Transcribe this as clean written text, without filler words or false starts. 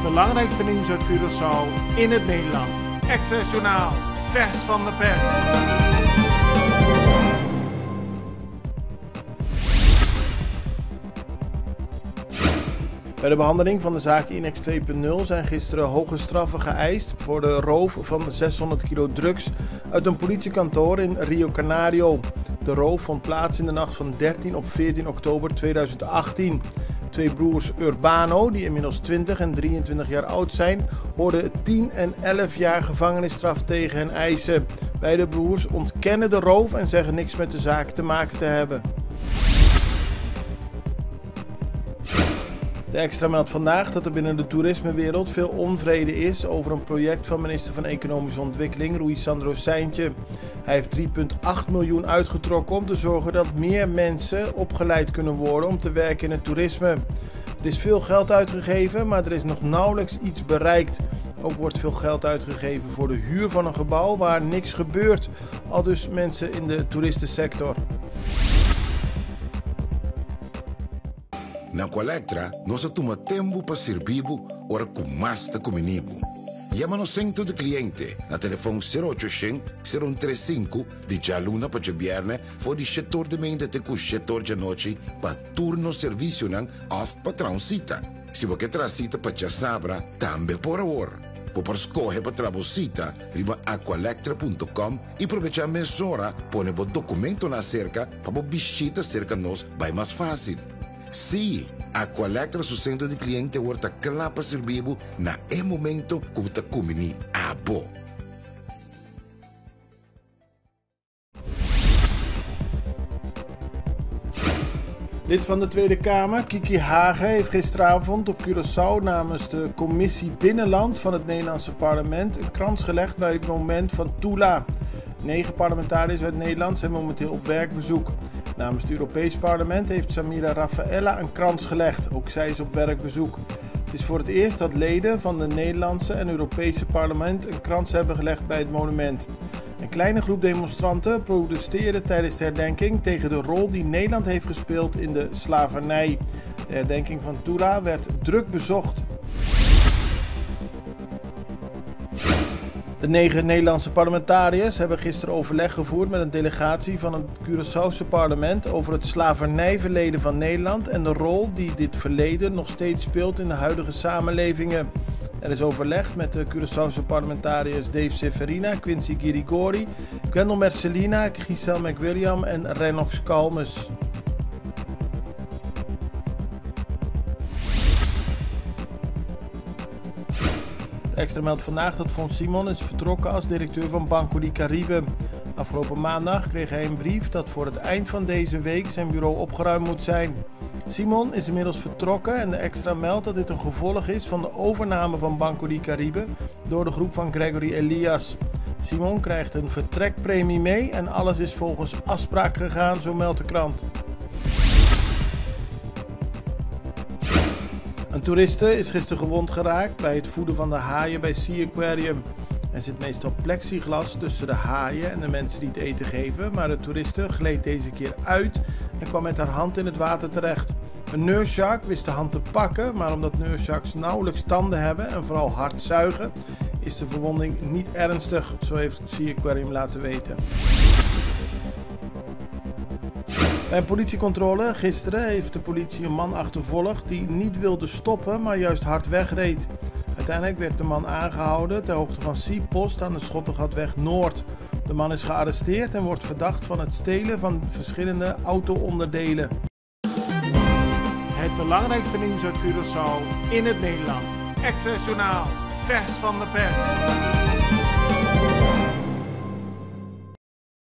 belangrijkste nieuws uit Curaçao in het Nederland. Access Journaal, vers van de pers. Bij de behandeling van de zaak INEX 2.0 zijn gisteren hoge straffen geëist voor de roof van 600 kilo drugs uit een politiekantoor in Rio Canario. De roof vond plaats in de nacht van 13 op 14 oktober 2018. Twee broers Urbano, die inmiddels 20 en 23 jaar oud zijn, hoorden 10 en 11 jaar gevangenisstraf tegen hen eisen. Beide broers ontkennen de roof en zeggen niks met de zaak te maken te hebben. De Extra meldt vandaag dat er binnen de toerismewereld veel onvrede is over een project van minister van Economische Ontwikkeling Rui Sandro Seintje. Hij heeft 3,8 miljoen uitgetrokken om te zorgen dat meer mensen opgeleid kunnen worden om te werken in het toerisme. Er is veel geld uitgegeven, maar er is nog nauwelijks iets bereikt. Ook wordt veel geld uitgegeven voor de huur van een gebouw waar niks gebeurt, aldus mensen in de toeristensector. Na Colectra, nós toma tempo para servir ora com mais de comunibo. Llama-nos sempre de cliente na telefone 0800-035 de Jaluna para Viernes voor die setor de mente te com setor de noite para turno serviço nan of patrão cita. Se você traz cita para sabra, também por hora. Por escolher para trabalhar, riba aqualectra.com e aproveitar a mesura, põe o documento na cerca para visita cerca nós vai mais fácil. Sim, a Colectra su centro de cliente wordt klaar para servir na momento como te comini abo. Lid van de Tweede Kamer, Kiki Hagen, heeft gisteravond op Curaçao namens de Commissie Binnenland van het Nederlandse parlement een krans gelegd bij het monument van Tula. 9 parlementariërs uit Nederland zijn momenteel op werkbezoek. Namens het Europees Parlement heeft Samira Rafaela een krans gelegd. Ook zij is op werkbezoek. Het is voor het eerst dat leden van de Nederlandse en Europese parlement een krans hebben gelegd bij het monument. Een kleine groep demonstranten protesteerde tijdens de herdenking tegen de rol die Nederland heeft gespeeld in de slavernij. De herdenking van Tula werd druk bezocht. De 9 Nederlandse parlementariërs hebben gisteren overleg gevoerd met een delegatie van het Curaçaose parlement over het slavernijverleden van Nederland en de rol die dit verleden nog steeds speelt in de huidige samenlevingen. Er is overlegd met de Curaçaose parlementariërs Dave Severina, Quincy Girigori, Gwendol Mercelina, Giselle McWilliam en Renox Kalmes. Extra meldt vandaag dat Fons Simon is vertrokken als directeur van Banco di Caribe. Afgelopen maandag kreeg hij een brief dat voor het eind van deze week zijn bureau opgeruimd moet zijn. Simon is inmiddels vertrokken en de Extra meldt dat dit een gevolg is van de overname van Banco di Caribe door de groep van Gregory Elias. Simon krijgt een vertrekpremie mee en alles is volgens afspraak gegaan, zo meldt de krant. Een toeriste is gisteren gewond geraakt bij het voeden van de haaien bij Sea Aquarium. Er zit meestal plexiglas tussen de haaien en de mensen die het eten geven, maar de toeriste gleed deze keer uit en kwam met haar hand in het water terecht. Een nurse wist de hand te pakken, maar omdat nurse nauwelijks tanden hebben en vooral hard zuigen, is de verwonding niet ernstig, zo heeft Sea Aquarium laten weten. Bij een politiecontrole gisteren heeft de politie een man achtervolgd die niet wilde stoppen, maar juist hard wegreed. Uiteindelijk werd de man aangehouden ter hoogte van Sea-Post aan de Schottegatweg Noord. De man is gearresteerd en wordt verdacht van het stelen van verschillende auto-onderdelen. Het belangrijkste nieuws uit Curaçao in het Nederland. Access Journaal, vers van de pers.